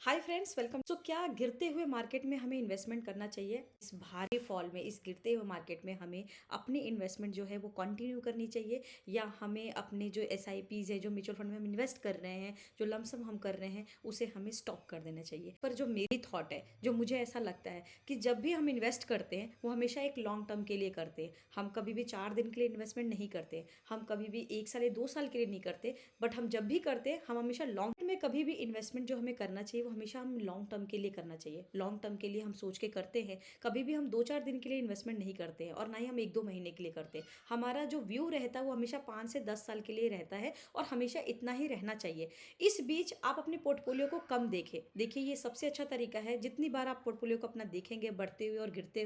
Hi friends, welcome. सो क्या गिरते हुए मार्केट में हमें इन्वेस्टमेंट करना चाहिए? इस भारी फॉल में, इस गिरते हुए मार्केट में हमें अपनी इन्वेस्टमेंट जो है वो कंटिन्यू करनी चाहिए, या हमें अपने जो एस आई पीज़ है, जो म्यूचुअल फंड में हम इन्वेस्ट कर रहे हैं, जो लमसम हम कर रहे हैं, उसे हमें स्टॉप कर देना चाहिए? पर जो मेरी थॉट है, जो मुझे ऐसा लगता है कि जब भी हम इन्वेस्ट करते हैं वो हमेशा एक लॉन्ग टर्म के लिए करते हैं। हम कभी भी 4 दिन के लिए इन्वेस्टमेंट नहीं करते, हम कभी भी 1 साल या 2 साल के लिए नहीं करते। बट हम जब भी करते हैं हम हमेशा लॉन्ग में कभी भी इन्वेस्टमेंट जो हमें करना चाहिए वो हमेशा हम लॉन्ग टर्म के लिए करना चाहिए। लॉन्ग टर्म के लिए हम सोच के करते हैं। कभी भी हम 2-4 दिन के लिए इन्वेस्टमेंट नहीं करते हैं, और ना ही हम 1-2 महीने के लिए करते हैं। हमारा जो व्यू रहता है वो हमेशा 5 से 10 साल के लिए रहता है, और हमेशा इतना ही रहना चाहिए। इस बीच आप अपने पोर्टफोलियो को कम देखें। देखिए, ये सबसे अच्छा तरीका है। जितनी बार आप पोर्टफोलियो को अपना देखेंगे बढ़ते हुए और गिरते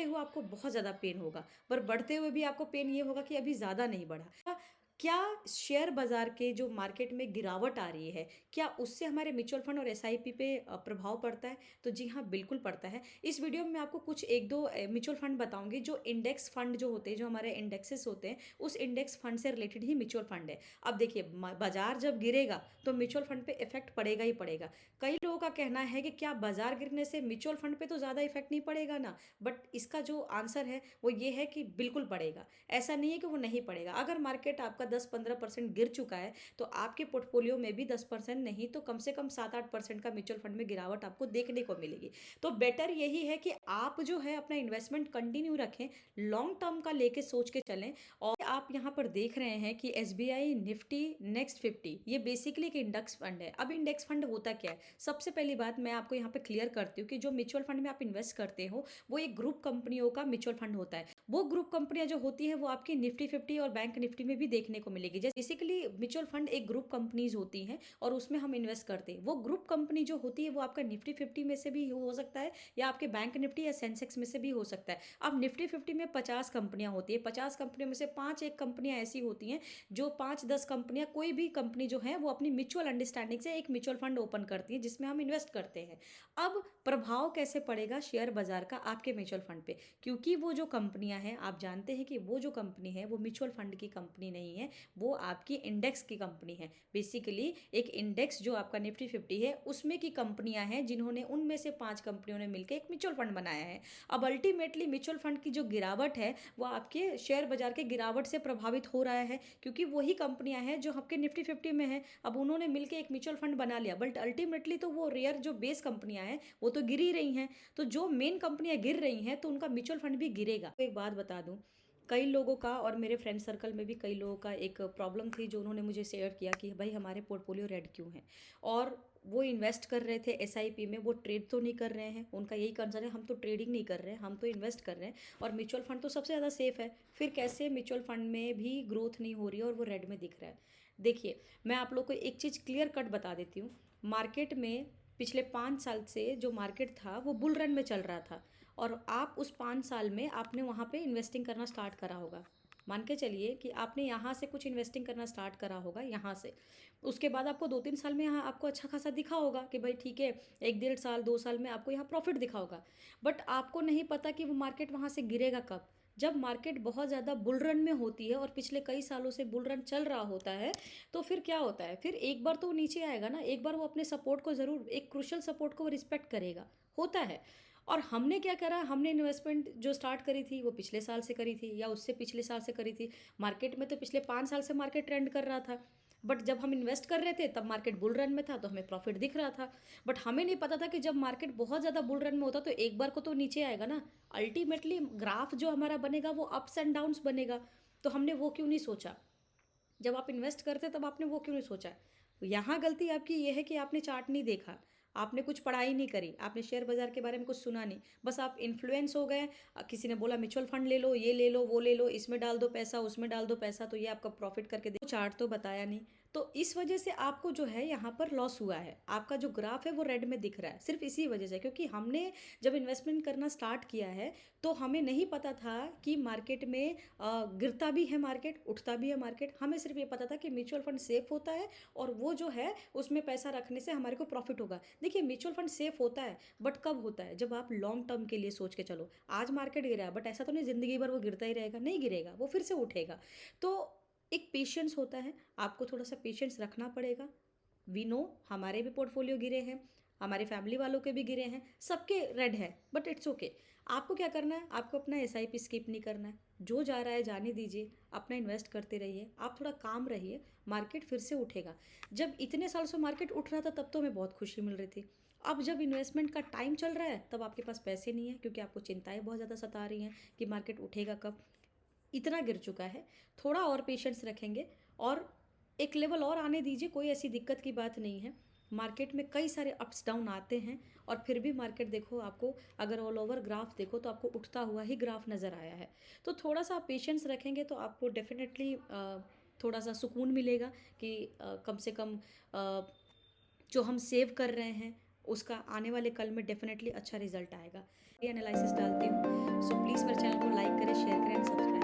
हुए आपको बहुत ज़्यादा पेन होगा, पर बढ़ते हुए भी आपको पेन ये होगा कि अभी ज़्यादा नहीं बढ़ा। क्या शेयर बाजार के जो मार्केट में गिरावट आ रही है, क्या उससे हमारे म्यूचुअल फंड और एसआईपी पे प्रभाव पड़ता है? तो जी हाँ, बिल्कुल पड़ता है। इस वीडियो में मैं आपको कुछ 1-2 म्यूचुअल फंड बताऊंगी, जो इंडेक्स फंड जो होते हैं, जो हमारे इंडेक्सेस होते हैं, उस इंडेक्स फंड से रिलेटेड ही म्यूचुअल फंड है। अब देखिए, बाजार जब गिरेगा तो म्यूचुअल फंड पे इफेक्ट पड़ेगा ही पड़ेगा। कई लोगों का कहना है कि क्या बाजार गिरने से म्यूचुअल फंड पे तो ज़्यादा इफेक्ट नहीं पड़ेगा ना? बट इसका जो आंसर है वो ये है कि बिल्कुल पड़ेगा। ऐसा नहीं है कि वो नहीं पड़ेगा। अगर मार्केट आपका 10-15% गिर चुका है तो आपके पोर्टफोलियो में भी 10% नहीं तो कम से कम 7-8% का म्यूचुअल फंड में गिरावट आपको देखने को मिलेगी। तो बेटर यही है कि आप जो है अपना इन्वेस्टमेंट कंटिन्यू रखें, लॉन्ग टर्म का लेके सोच के चलें। और आप यहाँ पर देख रहे हैं कि एसबीआई निफ्टी नेक्स्ट 50, ये बेसिकली एक इंडेक्स फंड है। अब इंडेक्स फंड होता क्या है? सबसे पहली बात मैं आपको यहाँ पे क्लियर करती हूँ कि जो म्यूचुअल फंड में आप इन्वेस्ट करते हो वो एक ग्रुप कंपनियों का म्यूचुअल फंड होता है। वो ग्रुप कंपनियां जो होती है वो आपकी निफ्टी 50 और बैंक निफ्टी में भी देखने को मिलेगी। जैसे बेसिकली म्यूचुअल फंड एक ग्रुप कंपनीज होती हैं और उसमें हम इन्वेस्ट करते हैं। वो ग्रुप कंपनी जो होती है वो आपका निफ्टी 50 में से भी हो सकता है, या आपके बैंक निफ्टी या सेंसेक्स में से भी हो सकता है। अब निफ्टी 50 में 50 कंपनियां होती है। 50 कंपनियों में से 5 एक कंपनियां ऐसी होती हैं, जो 5-10 कंपनियां, कोई भी कंपनी जो है वो अपनी म्यूचुअल अंडरस्टैंडिंग से एक म्यूचुअल फंड ओपन करती है जिसमें हम इन्वेस्ट करते हैं। अब प्रभाव कैसे पड़ेगा शेयर बाजार का आपके म्यूचुअल फंड पे? क्योंकि वो जो कंपनियां हैं, आप जानते हैं कि वो जो कंपनी है वो म्यूचुअल फंड की कंपनी नहीं है, वो आपकी इंडेक्स की कंपनी है। बेसिकली एक इंडेक्स जो आपका निफ्टी 50 है उसमें की कंपनियां हैं, जिन्होंने उनमें से 5 कंपनियों ने मिलकर एक म्यूचुअल फंड बनाया है। अब अल्टीमेटली म्यूचुअल फंड की जो गिरावट है वो आपके शेयर बाजार के गिरावट से प्रभावित हो रहा है, क्योंकि वही कंपनियां हैं जो आपके निफ्टी 50 में है। अब उन्होंने मिलकर एक म्यूचुअल फंड बना लिया, बट अल्टीमेटली तो वो रेयर जो बेस कंपनियां हैं वो तो गिर ही रही हैं। तो जो मेन कंपनियां गिर रही हैं तो उनका म्यूचुअल फंड भी गिरेगा। एक बात बता दूं, कई लोगों का, और मेरे फ्रेंड सर्कल में भी कई लोगों का एक प्रॉब्लम थी जो उन्होंने मुझे शेयर किया कि भाई हमारे पोर्टफोलियो रेड क्यों है। और वो इन्वेस्ट कर रहे थे एसआईपी में, वो ट्रेड तो नहीं कर रहे हैं। उनका यही कंसर्न है, हम तो ट्रेडिंग नहीं कर रहे हैं, हम तो इन्वेस्ट कर रहे हैं, और म्यूचुअल फंड तो सबसे ज़्यादा सेफ है। फिर कैसे म्यूचुअल फंड में भी ग्रोथ नहीं हो रही है और वो रेड में दिख रहा है? देखिए, मैं आप लोग को एक चीज़ क्लियर कट बता देती हूँ। मार्केट में पिछले 5 साल से जो मार्केट था वो बुल रन में चल रहा था, और आप उस 5 साल में आपने वहाँ पे इन्वेस्टिंग करना स्टार्ट करा होगा। मान के चलिए कि आपने यहाँ से कुछ इन्वेस्टिंग करना स्टार्ट करा होगा, यहाँ से। उसके बाद आपको 2-3 साल में यहाँ आपको अच्छा खासा दिखा होगा कि भाई ठीक है, 1-1.5 साल 2 साल में आपको यहाँ प्रॉफिट दिखा होगा। बट आपको नहीं पता कि वो मार्केट वहाँ से गिरेगा कब। जब मार्केट बहुत ज़्यादा बुल रन में होती है और पिछले कई सालों से बुल रन चल रहा होता है, तो फिर क्या होता है? फिर एक बार तो वो नीचे आएगा ना, एक बार वो अपने सपोर्ट को ज़रूर, एक क्रुशियल सपोर्ट को वो रिस्पेक्ट करेगा, होता है। और हमने क्या करा, हमने इन्वेस्टमेंट जो स्टार्ट करी थी वो पिछले साल से करी थी, या उससे पिछले साल से करी थी। मार्केट में तो पिछले 5 साल से मार्केट ट्रेंड कर रहा था, बट जब हम इन्वेस्ट कर रहे थे तब मार्केट बुल रन में था तो हमें प्रॉफिट दिख रहा था। बट हमें नहीं पता था कि जब मार्केट बहुत ज़्यादा बुल रन में होता तो एक बार को तो नीचे आएगा ना। अल्टीमेटली ग्राफ जो हमारा बनेगा वो अप्स एंड डाउन्स बनेगा। तो हमने वो क्यों नहीं सोचा? जब आप इन्वेस्ट करते तब आपने वो क्यों नहीं सोचा? यहाँ गलती आपकी ये है कि आपने चार्ट नहीं देखा, आपने कुछ पढ़ाई नहीं करी, आपने शेयर बाजार के बारे में कुछ सुना नहीं, बस आप इन्फ्लुएंस हो गए। किसी ने बोला म्यूचुअल फंड ले लो, ये ले लो, वो ले लो, इसमें डाल दो पैसा, उसमें डाल दो पैसा, तो ये आपका प्रॉफिट करके दे, चार्ट तो बताया नहीं। तो इस वजह से आपको जो है यहाँ पर लॉस हुआ है। आपका जो ग्राफ है वो रेड में दिख रहा है सिर्फ इसी वजह से, क्योंकि हमने जब इन्वेस्टमेंट करना स्टार्ट किया है तो हमें नहीं पता था कि मार्केट में गिरता भी है मार्केट, उठता भी है मार्केट। हमें सिर्फ ये पता था कि म्यूचुअल फंड सेफ होता है, और वो जो है उसमें पैसा रखने से हमारे को प्रॉफिट होगा। देखिए, म्यूचुअल फंड सेफ होता है, बट कब होता है? जब आप लॉन्ग टर्म के लिए सोच के चलो। आज मार्केट गिरा है, बट ऐसा तो नहीं ज़िंदगी भर वो गिरता ही रहेगा, नहीं गिरेगा, वो फिर से उठेगा। तो एक पेशेंस होता है, आपको थोड़ा सा पेशेंस रखना पड़ेगा। वी नो हमारे भी पोर्टफोलियो गिरे हैं। हमारे फैमिली वालों के भी गिरे हैं, सबके रेड है, बट इट्स ओके। आपको क्या करना है, आपको अपना एसआईपी स्किप नहीं करना है, जो जा रहा है जाने दीजिए, अपना इन्वेस्ट करते रहिए, आप थोड़ा काम रहिए, मार्केट फिर से उठेगा। जब इतने साल से मार्केट उठ रहा था तब तो हमें बहुत खुशी मिल रही थी। अब जब इन्वेस्टमेंट का टाइम चल रहा है तब आपके पास पैसे नहीं है, क्योंकि आपको चिंताएं बहुत ज़्यादा सता रही हैं कि मार्केट उठेगा कब। इतना गिर चुका है, थोड़ा और पेशेंस रखेंगे और एक लेवल और आने दीजिए, कोई ऐसी दिक्कत की बात नहीं है। मार्केट में कई सारे अप्स डाउन आते हैं और फिर भी मार्केट देखो, आपको अगर ऑल ओवर ग्राफ देखो तो आपको उठता हुआ ही ग्राफ नज़र आया है। तो थोड़ा सा आप पेशेंस रखेंगे तो आपको डेफिनेटली थोड़ा सा सुकून मिलेगा कि कम से कम जो हम सेव कर रहे हैं उसका आने वाले कल में डेफिनेटली अच्छा रिजल्ट आएगा। ये एनालिसिस डालती हूँ, सो प्लीज़ मेरे चैनल को लाइक करें, शेयर करें एंड सब्सक्राइब।